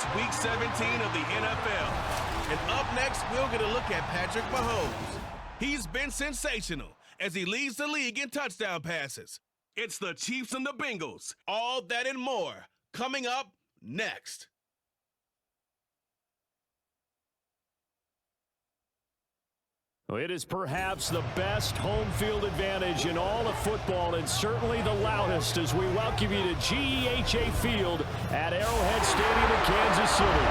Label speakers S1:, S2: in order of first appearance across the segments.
S1: It's Week 17 of the NFL. And up next, we'll get a look at Patrick Mahomes. He's been sensational as he leads the league in touchdown passes. It's the Chiefs and the Bengals. All that and more coming up next.
S2: It is perhaps the best home field advantage in all of football, and certainly the loudest, as we welcome you to GEHA Field at Arrowhead Stadium in Kansas City.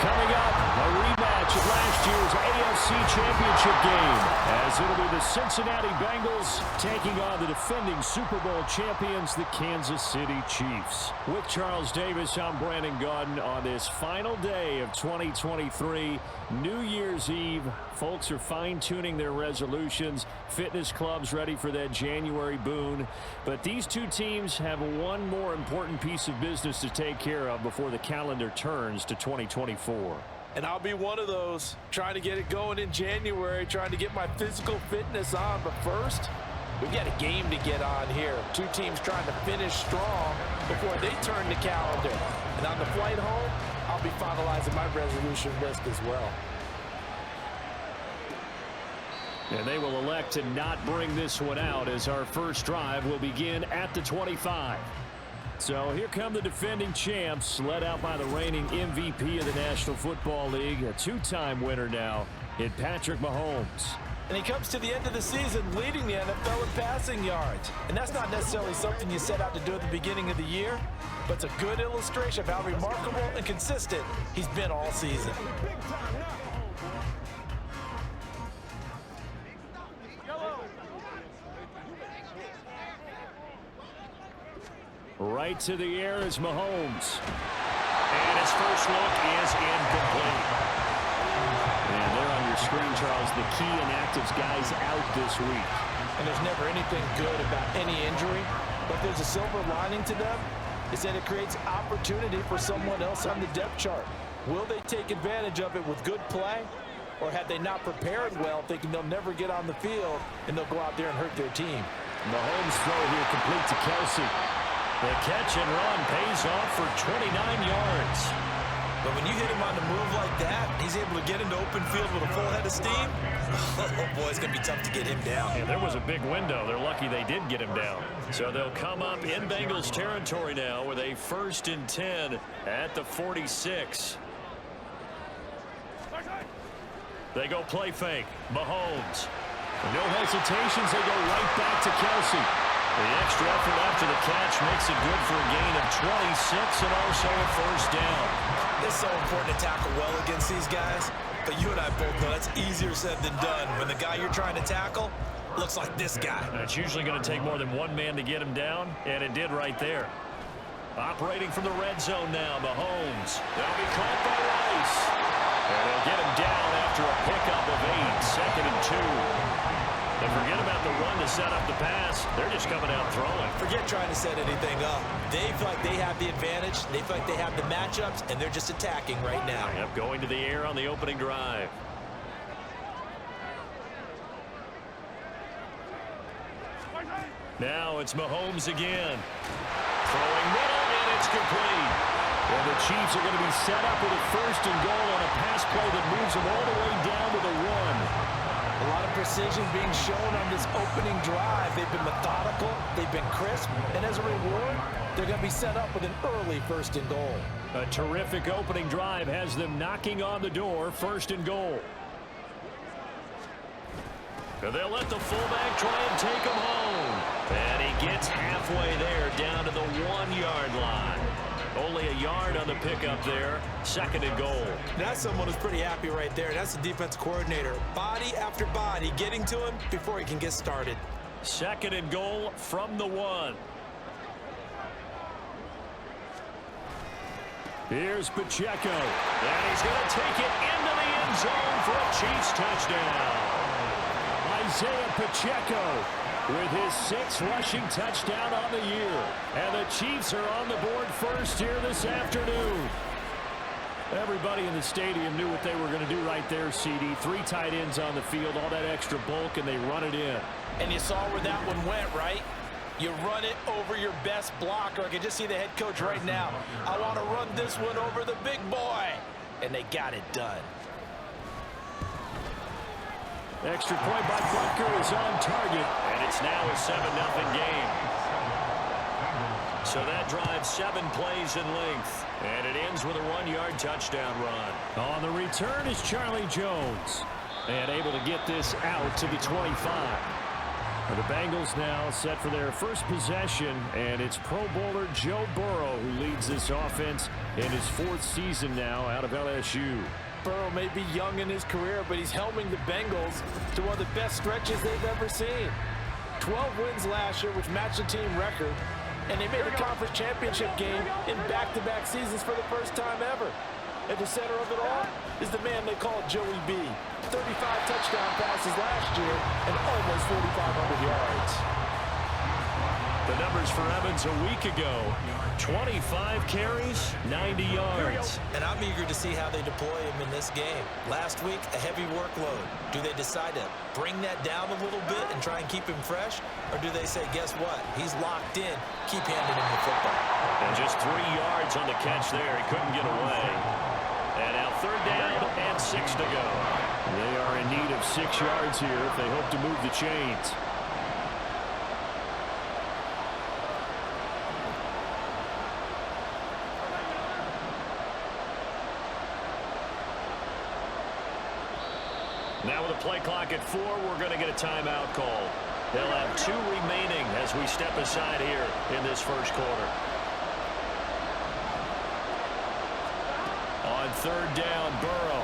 S2: Coming up, a rematch of last year's AFC Championship game, as it'll be the Cincinnati Bengals taking on the defending Super Bowl champions, the Kansas City Chiefs. With Charles Davis, I'm Brandon Gaudin on this final day of 2023, New Year's Eve. Folks are fine-tuning their resolutions. Fitness clubs ready for that January boon. But these two teams have one more important piece of business to take care of before the calendar turns to 2024.
S3: And I'll be one of those, trying to get it going in January, trying to get my physical fitness on. But first, we've got a game to get on here. Two teams trying to finish strong before they turn the calendar. And on the flight home, I'll be finalizing my resolution list as well.
S2: And they will elect to not bring this one out, as our first drive will begin at the 25. So here come the defending champs, led out by the reigning MVP of the National Football League, a two-time winner now in Patrick Mahomes.
S3: And he comes to the end of the season leading the NFL in passing yards. And that's not necessarily something you set out to do at the beginning of the year, but it's a good illustration of how remarkable and consistent he's been all season.
S2: Right to the air is Mahomes. And his first look is incomplete. And there on your screen, Charles, the key inactives guys out this week.
S3: And there's never anything good about any injury, but there's a silver lining to them, is that it creates opportunity for someone else on the depth chart. Will they take advantage of it with good play, or have they not prepared well, thinking they'll never get on the field, and they'll go out there and hurt their team?
S2: Mahomes' throw here complete to Kelsey. The catch and run pays off for 29 yards.
S3: But when you hit him on the move like that, he's able to get into open field with a full head of steam. Oh, boy, it's going to be tough to get him down.
S2: Yeah, there was a big window. They're lucky they did get him down. So they'll come up in Bengals territory now with a 1st and 10 at the 46. They go play fake. Mahomes. No hesitations. They go right back to Kelsey. The extra effort after the catch makes it good for a gain of 26 and also a first down.
S3: It's so important to tackle well against these guys, but you and I both know that's easier said than done. When the guy you're trying to tackle looks like this guy.
S2: It's usually going to take more than one man to get him down, and it did right there. Operating from the red zone now, Mahomes. They'll be caught by Rice. And they'll get him down after a pickup of 8, 2nd and 2. They forget about the run to set up the pass. They're just coming out throwing.
S3: Forget trying to set anything up. They feel like they have the advantage. They feel like they have the matchups, and they're just attacking right now.
S2: Yep, going to the air on the opening drive. Now it's Mahomes again. Throwing middle, and it's complete. And the Chiefs are going to be set up with a 1st and goal on a pass play that moves them all the way down to the 1.
S3: A lot of precision being shown on this opening drive. They've been methodical, they've been crisp, and as a reward, they're going to be set up with an early 1st and goal.
S2: A terrific opening drive has them knocking on the door, 1st and goal. And they'll let the fullback try and take him home. And he gets halfway there, down to the 1-yard line. Only a yard on the pickup there. 2nd and goal.
S3: That's someone who's pretty happy right there. That's the defense coordinator. Body after body getting to him before he can get started.
S2: 2nd and goal from the 1. Here's Pacheco. And he's going to take it into the end zone for a Chiefs touchdown. Isiah Pacheco with his 6th rushing touchdown on the year. And the Chiefs are on the board first here this afternoon. Everybody in the stadium knew what they were going to do right there, CD. 3 tight ends on the field, all that extra bulk, and they run it in.
S3: And you saw where that one went, right? You run it over your best blocker. I can just see the head coach right now. I want to run this one over the big boy. And they got it done.
S2: Extra point by Butker is on target, and it's now a 7-0 game. So that drives 7 plays in length, and it ends with a 1-yard touchdown run. On the return is Charlie Jones, and able to get this out to the 25. And the Bengals now set for their first possession, and it's Pro Bowler Joe Burrow who leads this offense in his 4th season now out of LSU.
S3: Burrow may be young in his career, but he's helming the Bengals to one of the best stretches they've ever seen. 12 wins last year, which matched the team record, and they made the conference championship game in back-to-back seasons for the first time ever. At the center of it all is the man they call Joey B. 35 touchdown passes last year and almost 4,500 yards.
S2: The numbers for Evans a week ago: 25 carries, 90 yards.
S4: And I'm eager to see how they deploy him in this game. Last week, a heavy workload. Do they decide to bring that down a little bit and try and keep him fresh? Or do they say, guess what? He's locked in. Keep handing him the football.
S2: And just 3 yards on the catch there. He couldn't get away. And now 3rd down and 6 to go. They are in need of 6 yards here if they hope to move the chains. Now with a play clock at 4, we're going to get a timeout called. They'll have 2 remaining as we step aside here in this first quarter. On 3rd down, Burrow.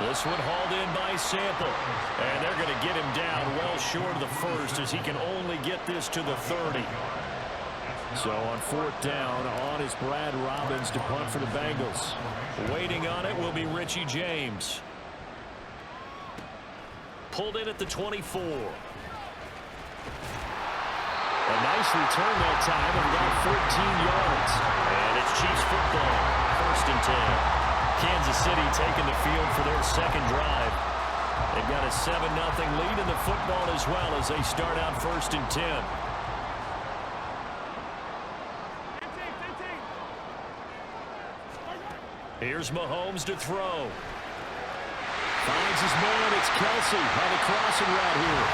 S2: This one hauled in by Sample. And they're going to get him down well short of the first as he can only get this to the 30. So on 4th down, on is Brad Robbins to punt for the Bengals. Waiting on it will be Richie James. Pulled in at the 24. A nice return that time of about 14 yards. And it's Chiefs football, 1st and 10. Kansas City taking the field for their 2nd drive. They've got a 7-0 lead in the football as well as they start out 1st and 10. Here's Mahomes to throw. Finds his man. It's Kelsey on the crossing route here.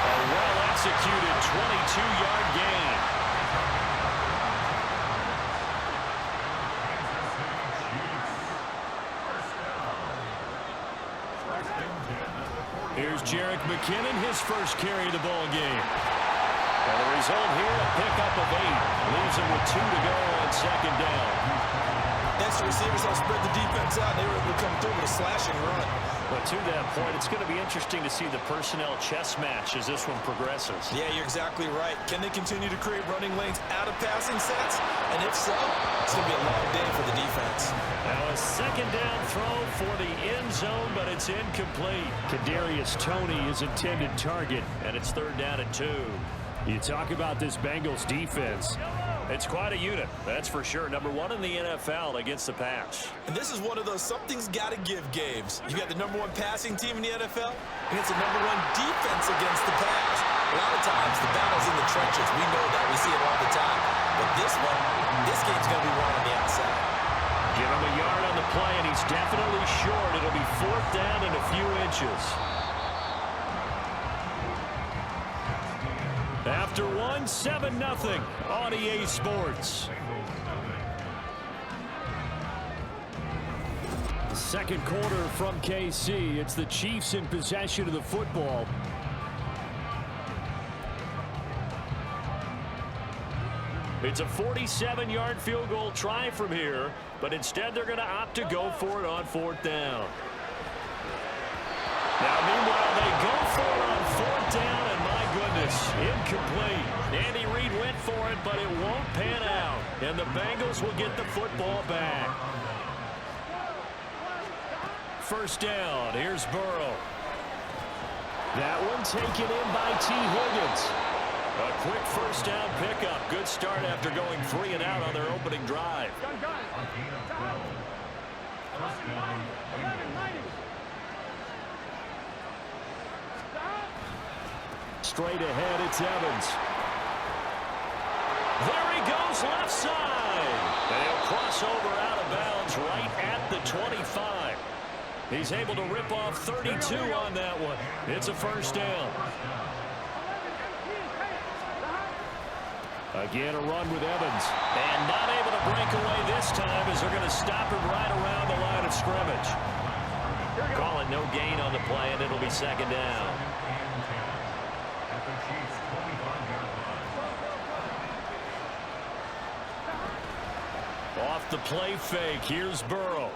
S2: A well-executed 22-yard gain. Here's Jerick McKinnon, his first carry of the ball game. And the result here, a pickup of 8. Leaves him with 2 to go on 2nd down.
S4: Extra receivers help spread the defense out. They were able to come through with a slashing run.
S2: But to that point, it's going to be interesting to see the personnel chess match as this one progresses.
S4: Yeah, you're exactly right. Can they continue to create running lanes out of passing sets? And if so, it's going to be a long day for the defense.
S2: Now a 2nd down throw for the end zone, but it's incomplete. Kadarius Toney is intended target, and it's 3rd down and 2. You talk about this Bengals defense. It's quite a unit, that's for sure. Number 1 in the NFL against the pass.
S4: And this is one of those something's got to give games. You got the number 1 passing team in the NFL, and it's the number 1 defense against the pass. A lot of times, the battle's in the trenches. We know that. We see it all the time. But this game's going to be won on the outside.
S2: Give him a yard on the play, and he's definitely short. It'll be 4th down and a few inches. After 1, 7-0 on EA Sports. The 2nd quarter from KC. It's the Chiefs in possession of the football. It's a 47-yard field goal try from here, but instead they're going to opt to go for it on 4th down. Now, meanwhile, they go for it on 4th down, and my goodness, incomplete. Andy Reid went for it, but it won't pan out, and the Bengals will get the football back. 1st down, here's Burrow. That one taken in by T. Higgins. A quick 1st down pickup. Good start after going 3 and out on their opening drive. straight ahead. It's Evans. There he goes left side. And he'll cross over out of bounds right at the 25. He's able to rip off 32 on that one. It's a first down. Again, a run with Evans. And not able to break away this time as they're going to stop him right around the line of scrimmage. Call it no gain on the play, and it'll be second down. Off the play fake, here's Burrow.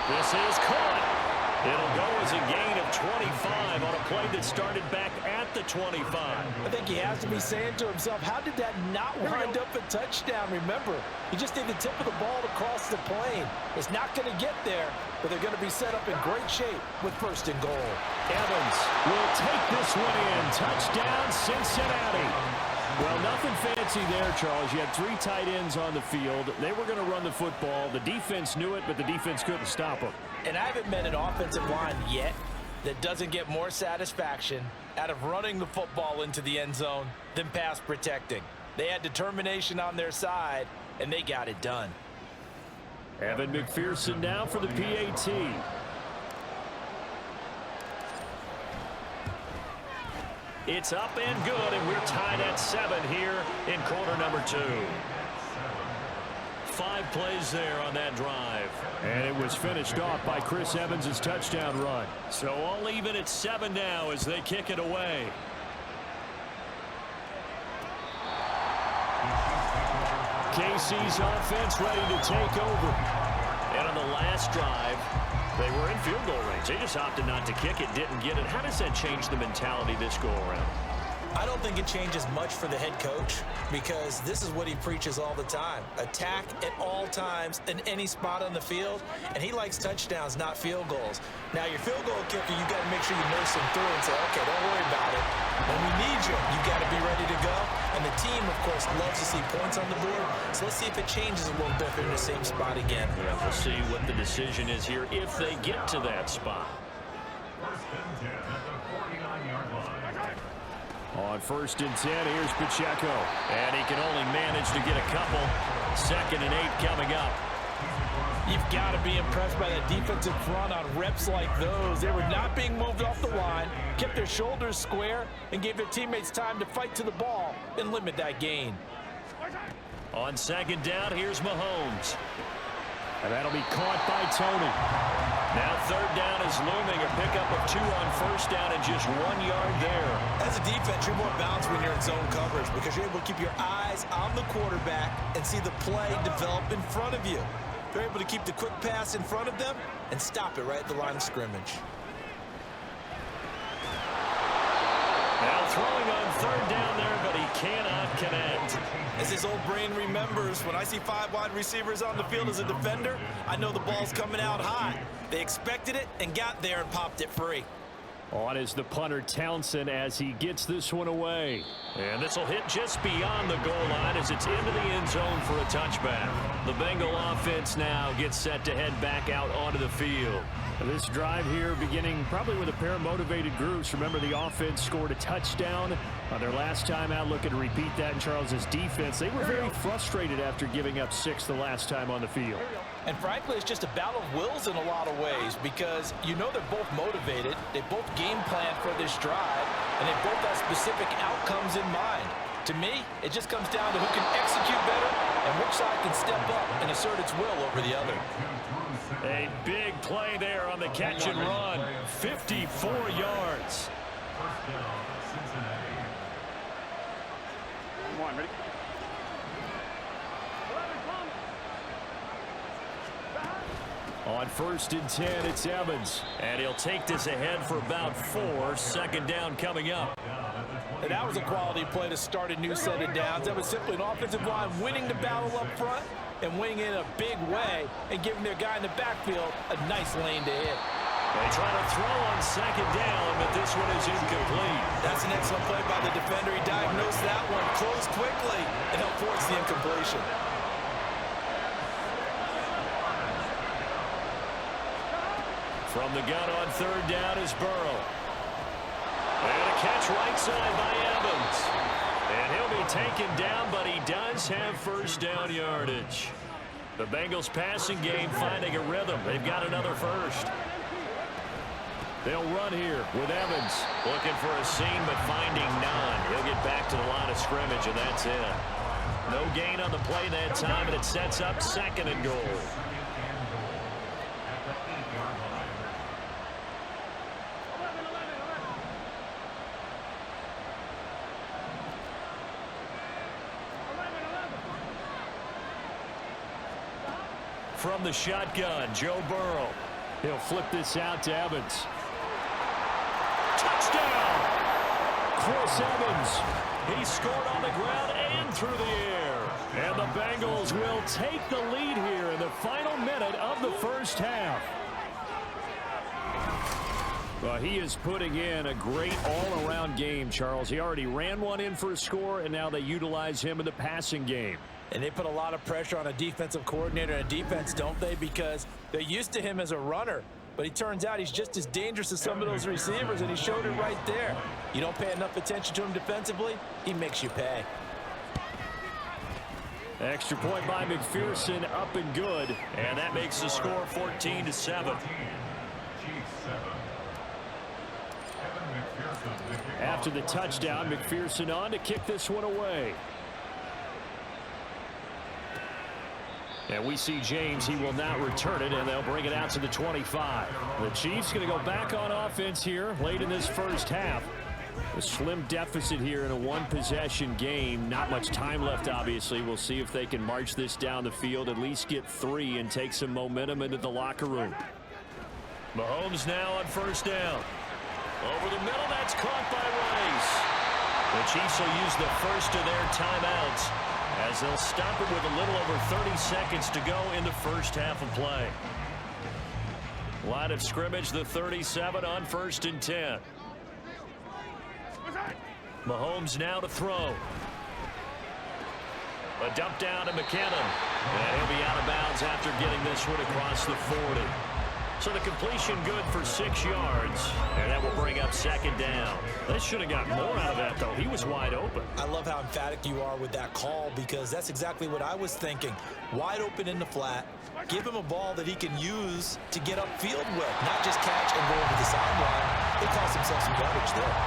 S2: This is caught. It'll go as a gain of 25 on a play that started back at the 25.
S3: I think he has to be saying to himself, how did that not wind up a touchdown? Remember, he just did the tip of the ball to cross the plane. It's not going to get there, but they're going to be set up in great shape with first and goal.
S2: Evans will take this one in. Touchdown, Cincinnati. Well, nothing fancy there, Charles. You had 3 tight ends on the field. They were going to run the football. The defense knew it, but the defense couldn't stop them.
S3: And I haven't met an offensive line yet that doesn't get more satisfaction out of running the football into the end zone than pass protecting. They had determination on their side, and they got it done.
S2: Evan McPherson now for the PAT. It's up and good, and we're tied at 7 here in quarter number 2. 5 plays there on that drive. And it was finished off by Chris Evans' touchdown run. So all even at 7 now as they kick it away. KC's offense ready to take over. And on the last drive, they were in field goal range. They just opted not to kick it, didn't get it. How does that change the mentality this go around?
S4: I don't think it changes much for the head coach because this is what he preaches all the time. Attack at all times in any spot on the field, and he likes touchdowns, not field goals. Now, your field goal kicker, you got to make sure you nurse him through and say, okay, don't worry about it. When we need you, you got to be ready to go. And the team, of course, loves to see points on the board. So let's see if it changes a little bit if they're in the same spot again.
S2: Yeah, we'll see what the decision is here if they get to that spot. On 1st and 10, here's Pacheco. And he can only manage to get a couple. 2nd and 8 coming up.
S3: You've got to be impressed by that defensive front on reps like those. They were not being moved off the line, kept their shoulders square, and gave their teammates time to fight to the ball and limit that gain.
S2: On 2nd down, here's Mahomes. And that'll be caught by Tony. Now 3rd down is looming. A pickup of 2 on 1st down and just 1 yard there.
S4: As a defense, you're more balanced when you're in zone coverage because you're able to keep your eyes on the quarterback and see the play develop in front of you. They're able to keep the quick pass in front of them and stop it right at the line of scrimmage.
S2: Now throwing on 3rd down there, but he cannot connect.
S4: As his old brain remembers, when I see 5 wide receivers on the field as a defender, I know the ball's coming out high. They expected it and got there and popped it free.
S2: On is the punter Townsend as he gets this one away. And this will hit just beyond the goal line as it's into the end zone for a touchback. The Bengal offense now gets set to head back out onto the field. This drive here beginning probably with a pair of motivated groups. Remember, the offense scored a touchdown on their last time out. Looking to repeat that in Charles's defense. They were very frustrated after giving up 6 the last time on the field.
S3: And frankly, it's just a battle of wills in a lot of ways because you know they're both motivated. They both game plan for this drive, and they both have specific outcomes in mind. To me, it just comes down to who can execute better and which side can step up and assert its will over the other.
S2: A big play there on the catch and run. 54 yards.
S5: Come on, ready?
S2: On 1st and 10, it's Evans. And he'll take this ahead for about 4. 2nd down coming up.
S3: And that was a quality play to start a new set of downs. That was simply an offensive line winning the battle up front and winning in a big way and giving their guy in the backfield a nice lane to hit.
S2: They try to throw on 2nd down, but this one is incomplete.
S4: That's an excellent play by the defender. He diagnosed that one, closed quickly, and helped force the incompletion.
S2: From the gun on 3rd down is Burrow. And a catch right side by Evans. And he'll be taken down, but he does have first down yardage. The Bengals passing game finding a rhythm. They've got another first. They'll run here with Evans. Looking for a seam, but finding none. He'll get back to the line of scrimmage, and that's it. No gain on the play that time, and it sets up 2nd and goal. From the shotgun, Joe Burrow. He'll flip this out to Evans. Touchdown! Chris Evans. He scored on the ground and through the air. And the Bengals will take the lead here in the final minute of the first half. Well, he is putting in a great all-around game, Charles. He already ran one in for a score, and now they utilize him in the passing game.
S3: And they put a lot of pressure on a defensive coordinator and a defense, don't they? Because they're used to him as a runner. But he turns out he's just as dangerous as some of those receivers, and he showed it right there. You don't pay enough attention to him defensively, he makes you pay.
S2: Extra point by McPherson, up and good. And that makes the score 14-7. After the touchdown, McPherson on to kick this one away. And we see James. He will not return it, and they'll bring it out to the 25. The Chiefs going to go back on offense here late in this first half. A slim deficit here in a one-possession game. Not much time left, obviously. We'll see if they can march this down the field, at least get 3 and take some momentum into the locker room. Mahomes now on first down. Over the middle, that's caught by Rice. The Chiefs will use the first of their timeouts, as they'll stop it with a little over 30 seconds to go in the first half of play. Line of scrimmage, the 37 on 1st and 10. Mahomes now to throw. A dump down to McKinnon. And he'll be out of bounds after getting this one across the 40. So the completion good for 6 yards, and that will bring up 2nd down. They should have got more out of that, though. He was wide open.
S4: I love how emphatic you are with that call, because that's exactly what I was thinking. Wide open in the flat. Give him a ball that he can use to get upfield with, not just catch and go over the sideline. They cost themselves some yardage there.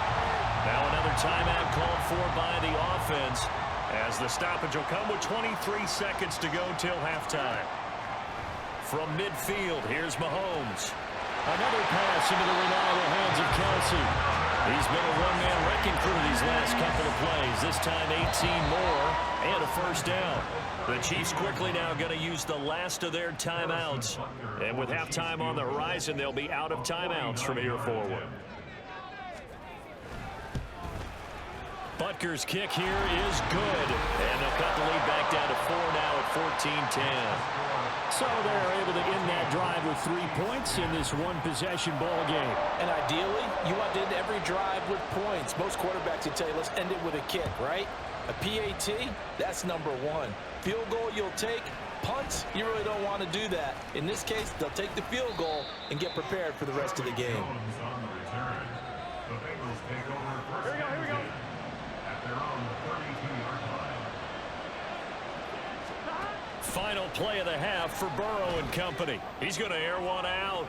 S2: Now another timeout called for by the offense, as the stoppage will come with 23 seconds to go till halftime. From midfield, here's Mahomes. Another pass into the reliable hands of Kelsey. He's been a one-man wrecking crew these last couple of plays. This time 18 more and a first down. The Chiefs quickly now going to use the last of their timeouts. And with halftime on the horizon, they'll be out of timeouts from here forward. Butker's kick here is good. And they'll cut the lead back down to 4 now at 14-10. So they're able to end that drive with 3 points in this one-possession ball game.
S3: And ideally, you want to end every drive with points. Most quarterbacks would tell you, let's end it with a kick, right? A PAT, that's number 1. Field goal you'll take. Punts, you really don't want to do that. In this case, they'll take the field goal and get prepared for the rest of the game.
S5: Here we go. At their own 32-yard line.
S2: Final play of the half for Burrow and company. He's going to air one out.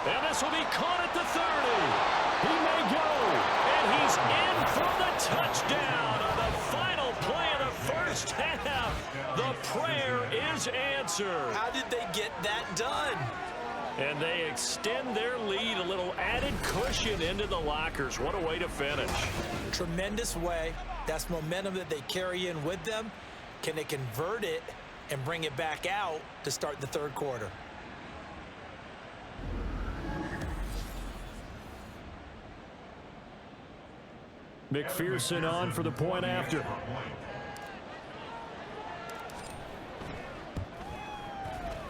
S2: And this will be caught at the 30. He may go. And he's in for the touchdown on the final play of the first half. The prayer is answered.
S4: How did they get that done?
S2: And they extend their lead, a little added cushion into the lockers. What a way to finish.
S4: Tremendous way. That's momentum that they carry in with them. Can they convert it and bring it back out to start the third quarter?
S2: McPherson on for the point after.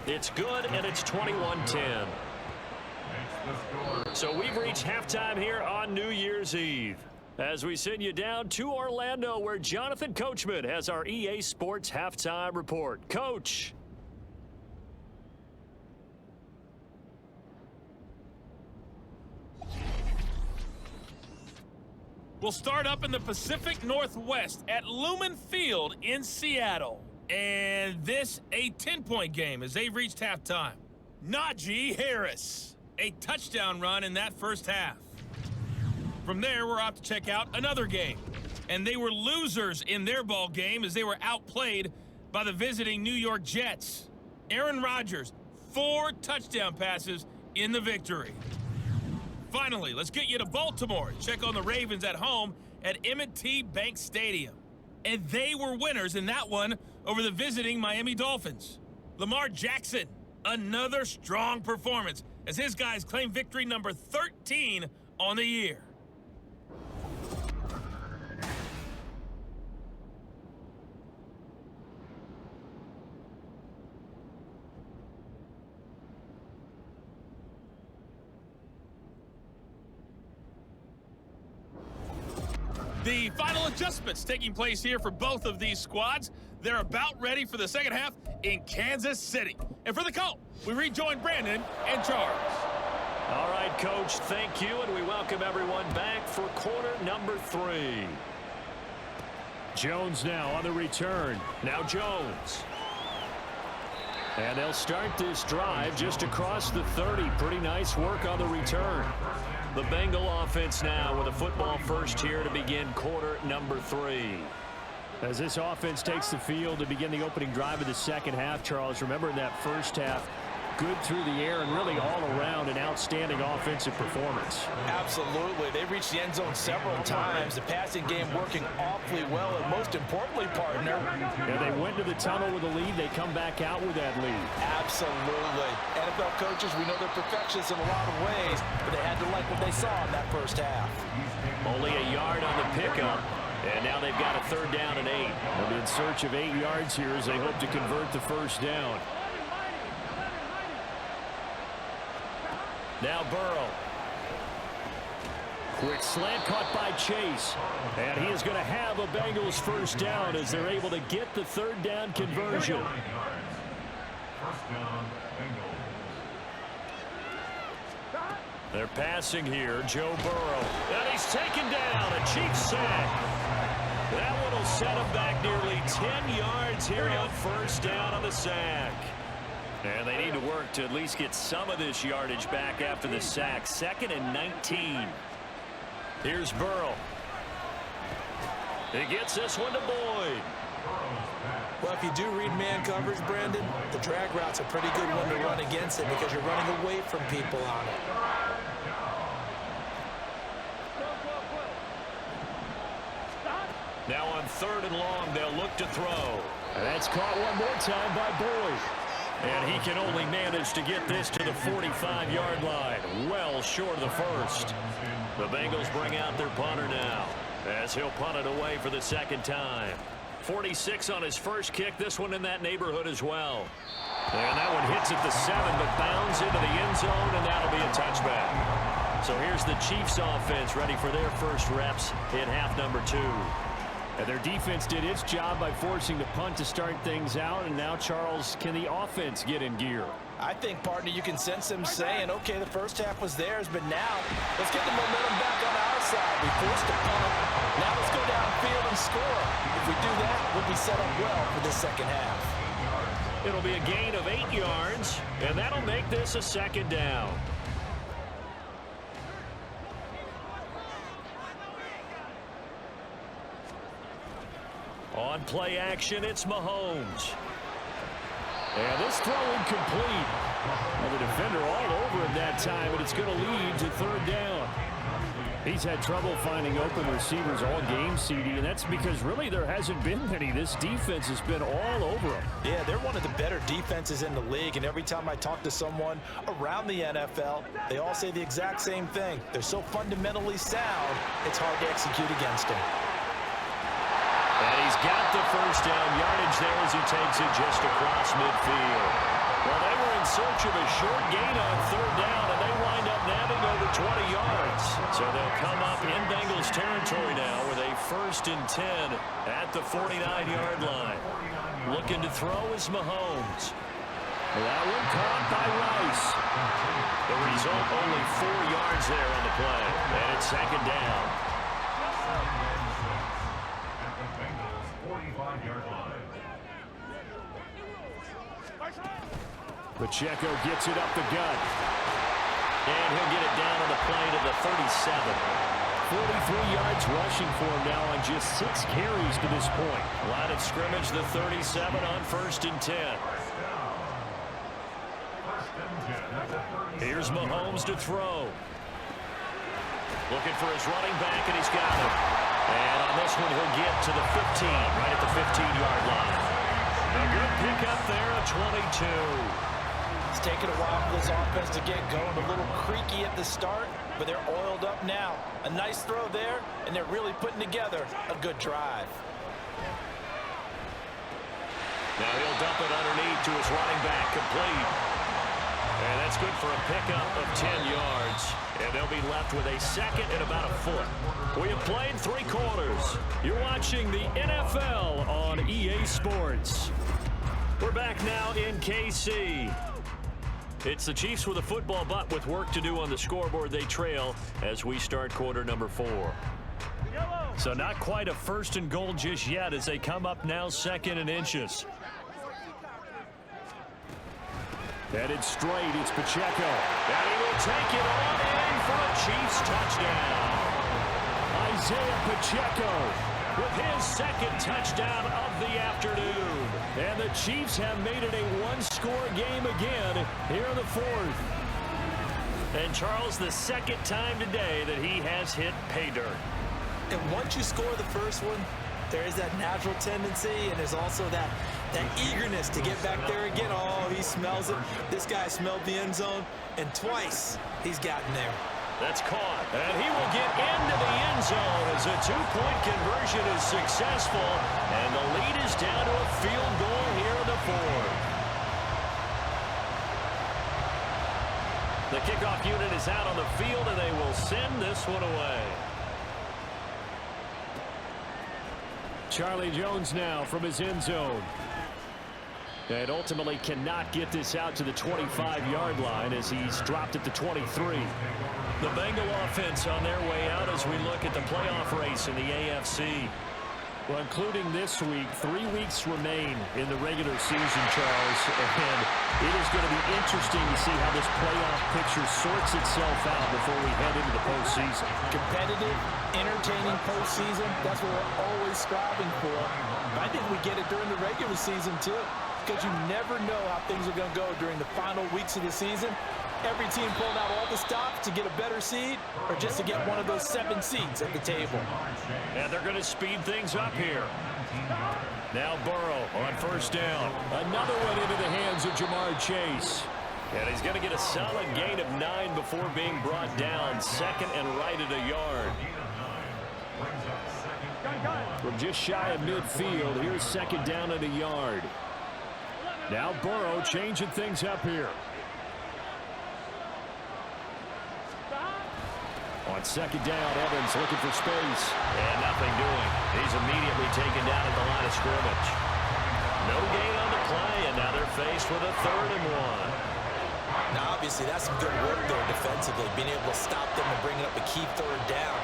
S2: It's good, and it's 21-10. So we've reached halftime here on New Year's Eve, as we send you down to Orlando, where Jonathan Coachman has our EA Sports Halftime Report. Coach.
S6: We'll start up in the Pacific Northwest at Lumen Field in Seattle. And this, a 10-point game as they've reached halftime. Najee Harris, a touchdown run in that first half. From there, we're off to check out another game. And they were losers in their ball game as they were outplayed by the visiting New York Jets. Aaron Rodgers, 4 touchdown passes in the victory. Finally, let's get you to Baltimore. Check on the Ravens at home at M&T Bank Stadium. And they were winners in that one over the visiting Miami Dolphins. Lamar Jackson, another strong performance as his guys claim victory number 13 on the year. The final adjustments taking place here for both of these squads. They're about ready for the second half in Kansas City. And for the call, we rejoin Brandon and Charles.
S2: All right, Coach, thank you, and we welcome everyone back for quarter number 3. Jones now on the return. Now Jones. And they'll start this drive just across the 30. Pretty nice work on the return. The Bengal offense now with a football first here to begin quarter number 3. As this offense takes the field to begin the opening drive of the second half, Charles, remember in that first half, good through the air and really all around an outstanding offensive performance.
S3: Absolutely. They reached the end zone several times. The passing game working awfully well, and most importantly, partner.
S2: And they went to the tunnel with a lead. They come back out with that lead.
S3: Absolutely. NFL coaches, we know they're perfectionists in a lot of ways, but they had to like what they saw in that first half.
S2: Only a yard on the pickup. And now they've got a 3rd down and 8. They'll be in search of 8 yards here as they hope to convert the first down. Now Burrow. Quick slant caught by Chase. And he is going to have a Bengals first down as they're able to get the 3rd down conversion.
S5: First down, Bengals.
S2: They're passing here, Joe Burrow. And he's taken down, a cheap sack. That one will set him back nearly 10 yards here on first down on the sack. And they need to work to at least get some of this yardage back after the sack. 2nd and 19. Here's Burrow. He gets this one to Boyd.
S4: Well, if you do read man coverage, Brandon, the drag route's a pretty good one to run against it because you're running away from people on it.
S2: Now on 3rd and long, they'll look to throw. And that's caught one more time by Boyd. And he can only manage to get this to the 45-yard line. Well short of the first. The Bengals bring out their punter now as he'll punt it away for the 2nd time. 46 on his first kick. This one in that neighborhood as well. And that one hits at the 7, but bounds into the end zone, and that'll be a touchback. So here's the Chiefs offense ready for their first reps in half number 2. And their defense did its job by forcing the punt to start things out. And now, Charles, can the offense get in gear?
S3: I think, partner, you can sense them saying, okay, the first half was theirs, but now let's get the momentum back on our side. We forced a punt. Now let's go downfield and score. If we do that, we'll be set up well for the second half.
S2: It'll be a gain of 8 yards, and that'll make this a 2nd down. On play action, it's Mahomes. And this throw incomplete. Well, the defender all over him that time, and it's going to lead to 3rd down. He's had trouble finding open receivers all game, CD, and that's because really there hasn't been many. This defense has been all over him.
S3: Yeah, they're one of the better defenses in the league, and every time I talk to someone around the NFL, they all say the exact same thing. They're so fundamentally sound, it's hard to execute against them.
S2: And he's got the first down yardage there as he takes it just across midfield. Well, they were in search of a short gain on 3rd down, and they wind up nabbing over 20 yards. So they'll come up in Bengals territory now with a 1st and 10 at the 49-yard line. Looking to throw is Mahomes. That one caught by Rice. The result, only 4 yards there on the play, and it's 2nd down. Pacheco gets it up the gut. And he'll get it down on the play to the 37. 43 yards rushing for him now on just 6 carries to this point.
S3: Line of scrimmage, the 37 on 1st and 10.
S2: Here's Mahomes to throw. Looking for his running back, and he's got it. And on this one, he'll get to the 15, right at the 15-yard line. A good pickup there, a 22.
S3: It's taken a while for this offense to get going. A little creaky at the start, but they're oiled up now. A nice throw there, and they're really putting together a good drive.
S2: Now he'll dump it underneath to his running back, complete. And that's good for a pickup of 10 yards. And they'll be left with a second and about a foot. We have played 3 quarters. You're watching the NFL on EA Sports. We're back now in KC. It's the Chiefs with a football, but with work to do on the scoreboard. They trail as we start quarter number 4. So not quite a 1st and goal just yet as they come up now 2nd and inches. Headed straight, it's Pacheco. And he will take it on in for a Chiefs touchdown. Isiah Pacheco with his 2nd touchdown of the afternoon. And the Chiefs have made it a 1-score game again here in the 4th. And Charles, the 2nd time today that he has hit pay dirt.
S4: And once you score the first one, there is that natural tendency, and there's also that eagerness to get back there again. Oh, he smells it. This guy smelled the end zone, and twice he's gotten there.
S2: That's caught, and he will get into the end zone as a 2-point conversion is successful, and the lead is down to a field goal here in the 4th. The kickoff unit is out on the field, and they will send this one away. Charlie Jones now from his end zone. And ultimately cannot get this out to the 25-yard line as he's dropped at the 23. The Bengal offense on their way out as we look at the playoff race in the AFC. Well, including this week, 3 weeks remain in the regular season, Charles. And it is going to be interesting to see how this playoff picture sorts itself out before we head into the postseason.
S3: Competitive, entertaining postseason, that's what we're always striving for. I think we get it during the regular season, too, because you never know how things are going to go during the final weeks of the season. Every team pulling out all the stops to get a better seed or just to get one of those 7 seeds at the table.
S2: And they're going to speed things up here. Now Burrow on 1st down. Another one into the hands of Jamar Chase. And he's going to get a solid gain of 9 before being brought down. 2nd and right at a yard. From just shy of midfield, here's 2nd down at a yard. Now Burrow changing things up here. On 2nd down, Evans looking for space. And nothing doing. He's immediately taken down at the line of scrimmage. No gain on the play, and now they're faced with a 3rd and 1.
S4: Now, obviously, that's some good work there defensively, being able to stop them and bringing up a key 3rd down.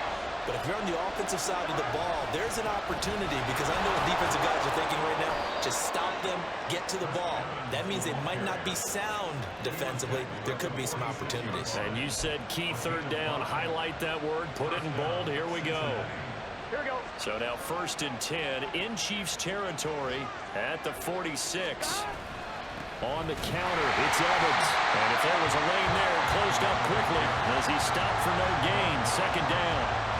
S4: But if you're on the offensive side of the ball, there's an opportunity because I know what defensive guys are thinking right now. Just stop them, get to the ball. That means they might not be sound defensively. There could be some opportunities.
S2: And you said key 3rd down. Highlight that word. Put it in bold. Here we go.
S5: Here we go.
S2: So now 1st and 10 in Chiefs territory at the 46. On the counter, it's Evans. And if there was a lane there, it closed up quickly as he stopped for no gain. 2nd down.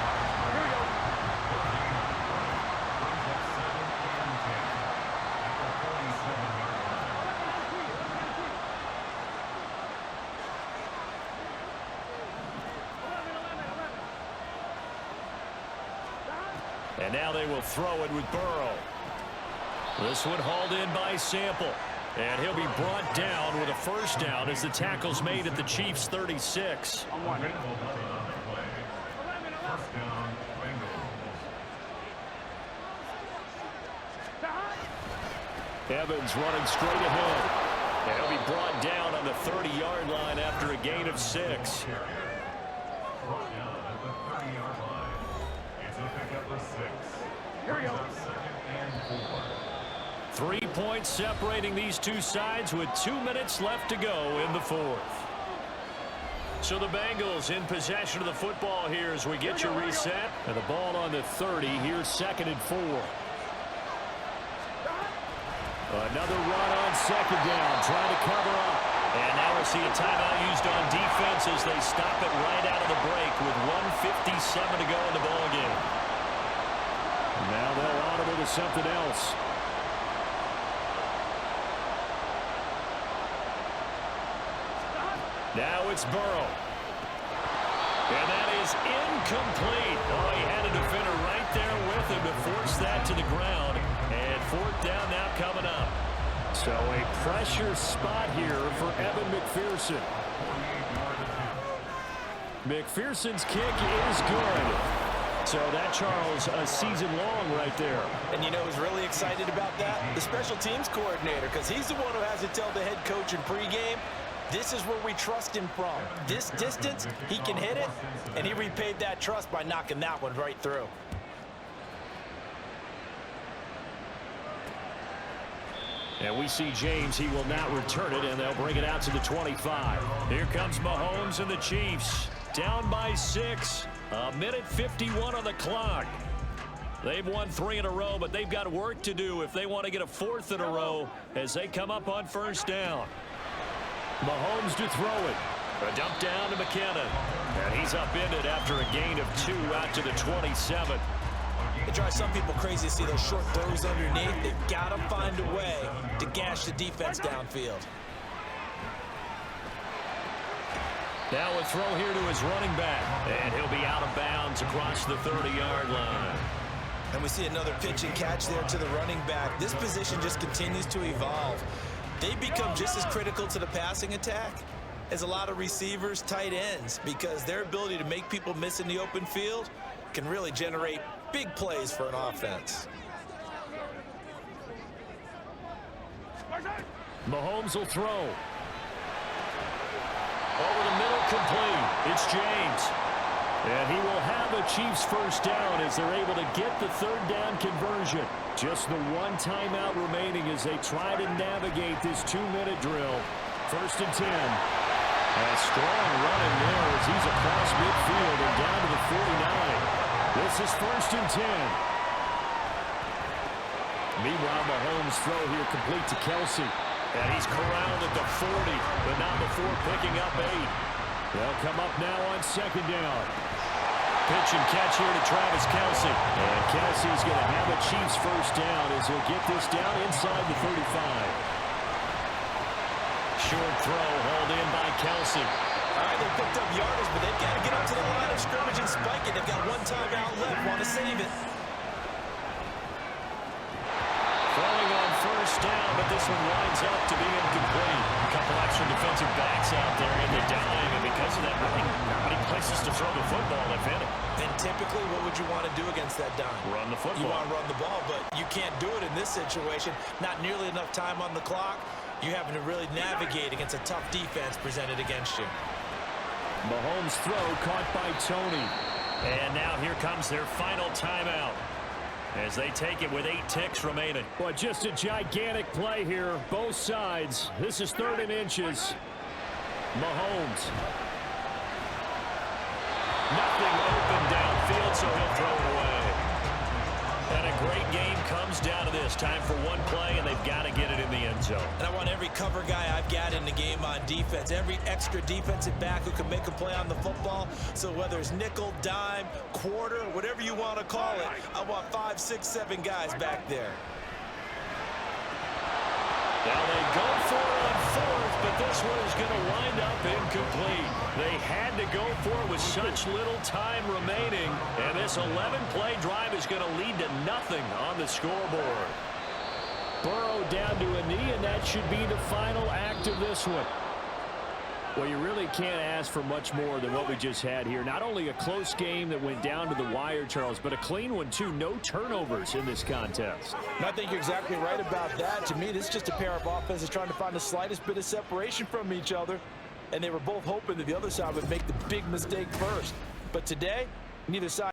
S2: And now they will throw it with Burrow. This one hauled in by Sample. And he'll be brought down with a 1st down as the tackle's made at the Chiefs' 36. Evans running straight ahead. And he'll be brought down on the 30-yard line after a gain of 6. 3 points separating these two sides with 2 minutes left to go in the fourth. So the Bengals in possession of the football here as we get you reset. And the ball on the 30. Here's 2nd and 4. Another run on 2nd down, trying to cover up. And now we'll see a timeout used on defense as they stop it right out of the break with 1:57 to go in the ball game. Now they'll audible to something else. Now it's Burrow. And that is incomplete. Oh, he had a defender right there with him to force that to the ground. And 4th down now coming up. So a pressure spot here for Evan McPherson. McPherson's kick is good. So that, Charles, a season long right there.
S4: And you know who's really excited about that? The special teams coordinator, because he's the one who has to tell the head coach in pregame, this is where we trust him from. This distance, he can hit it, and he repaid that trust by knocking that one right through.
S2: And we see James. He will not return it, and they'll bring it out to the 25. Here comes Mahomes and the Chiefs. Down by 6. 1:51 on the clock. They've won 3 in a row, but they've got work to do if they want to get a 4th in a row as they come up on 1st down. Mahomes to throw it. A dump down to McKinnon. And he's upended after a gain of 2 out to the 27.
S4: It drives some people crazy to see those short throws underneath. They've got to find a way to gash the defense downfield.
S2: Now a throw here to his running back. And he'll be out of bounds across the 30-yard line.
S4: And we see another pitch and catch there to the running back. This position just continues to evolve. They become just as critical to the passing attack as a lot of receivers, tight ends, because their ability to make people miss in the open field can really generate big plays for an offense.
S2: Mahomes will throw. Over the middle, complete. It's James. And he will have a Chiefs 1st down as they're able to get the 3rd down conversion. Just the 1 timeout remaining as they try to navigate this 2-minute drill. 1st and 10. A strong run in there as he's across midfield and down to the 49. This is 1st and 10. Meanwhile, Mahomes' throw here complete to Kelsey. And he's corralled at the 40, but not before picking up 8. They'll come up now on 2nd down. Pitch and catch here to Travis Kelsey. And Kelsey's going to have a Chiefs 1st down as he'll get this down inside the 35. Short throw hauled in by Kelsey.
S4: All right, they picked up yardage, but they've got to get up to the line of scrimmage and spike it. They've got 1 timeout left, want to save it.
S2: Throwing on 1st down, but this one winds up to be incomplete. A couple extra defensive backs out there in the dime, and because of that, really not many places to throw the football, if any.
S4: And typically, what would you want to do against that dime?
S2: Run the football.
S4: You want to run the ball, but you can't do it in this situation. Not nearly enough time on the clock. You're having to really navigate against a tough defense presented against you.
S2: Mahomes' throw caught by Tony. And now here comes their final timeout as they take it with 8 ticks remaining. Boy, just a gigantic play here, both sides. This is 3rd and inches. Mahomes. Nothing open downfield, so he'll throw it away. And a great game comes down to this. Time for 1 play, and they've got to get it in the end zone.
S4: And I want every cover guy I've got in the game on defense, every extra defensive back who can make a play on the football. So whether it's nickel, dime, quarter, whatever you want to call it, I want 5, 6, 7 guys back there.
S2: Now they go for it on 4th, but this one is going to wind up incomplete. They had to go for it with such little time remaining, and this 11-play drive is going to lead to nothing on the scoreboard. Burrow down to a knee, and that should be the final act of this one. Well, you really can't ask for much more than what we just had here. Not only a close game that went down to the wire, Charles, but a clean one, too. No turnovers in this contest.
S3: And I think you're exactly right about that. To me, this is just a pair of offenses trying to find the slightest bit of separation from each other. And they were both hoping that the other side would make the big mistake first. But today, neither side